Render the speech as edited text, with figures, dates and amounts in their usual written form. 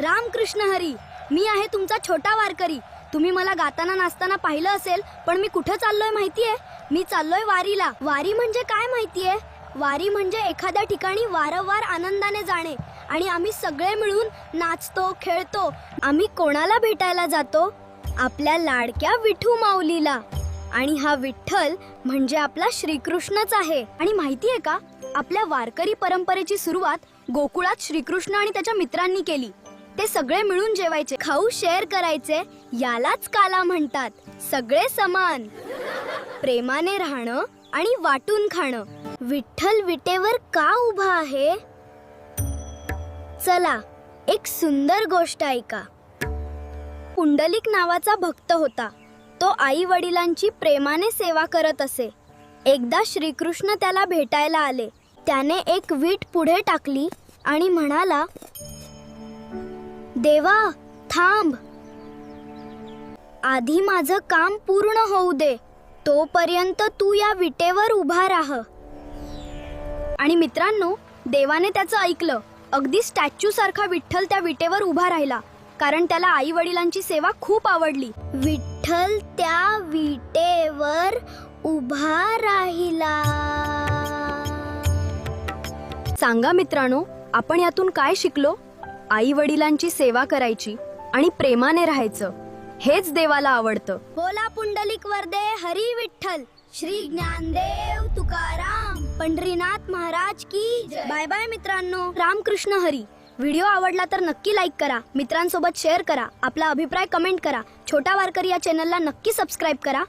रामकृष्ण हरी. मी आहे तुमचा छोटा वारकरी. तुम्ही मला गाताना नाचताना पाहिलं असेल, पण मी कुठं चाललोय माहितीये? मी चाललोय वारीला. वारी म्हणजे काय माहितीये? वारी म्हणजे एखाद्या ठिकाणी वारंवार आनंदाने जाणे. आणि आम्ही सगळे मिळून नाचतो, खेळतो. आम्ही कोणाला भेटायला जातो? आपल्या लाडक्या विठू माऊलीला. आणि हा विठ्ठल म्हणजे आपला श्रीकृष्णच आहे. आणि माहितीये का, आपल्या वारकरी परंपरेची सुरुवात गोकुळात श्रीकृष्ण आणि त्याच्या मित्रांनी केली. ते सगळे मिळून जेवायचे, खाऊ शेअर करायचे. यालाच काला म्हणतात. सगळे समान, प्रेमाने राहणं आणि वाटून खाणं. विठ्ठल विटेवर का उभा आहे? चला एक सुंदर गोष्ट ऐका. पुंडलिक नावाचा भक्त होता. तो आई वडिलांची प्रेमाने सेवा करत असे. एकदा श्रीकृष्ण त्याला भेटायला आले. त्याने एक वीट पुढे टाकली आणि म्हणाला, देवा थांब, आधी माझं काम पूर्ण होऊ दे. तोपर्यंत तू या विटेवर उभा राह. आणि मित्रांनो, देवाने त्याचं ऐकलं. अगदी स्टॅच्यू सारखा विठ्ठल त्या विटेवर उभा राहिला, कारण त्याला आई वडिलांची सेवा खूप आवडली. विठ्ठल त्या विटेवर उभा राहिला. सांगा मित्रांनो, आपण यातून काय शिकलो? आई वडिलांची सेवा करायची आणि प्रेमाने राहायचं, हेच देवाला आवडतं. बोला पुंडलिक वरदे हरी विठ्ठल. श्री ज्ञानदेव तुकाराम पंढरीनाथ महाराज की जय. बाय बाय मित्रांनो. रामकृष्ण हरी. व्हिडिओ आवडला तर नक्की लाईक करा, मित्रांसोबत शेअर करा, आपला अभिप्राय कमेंट करा. छोटा वारकरी या चॅनलला नक्की सबस्क्राईब करा.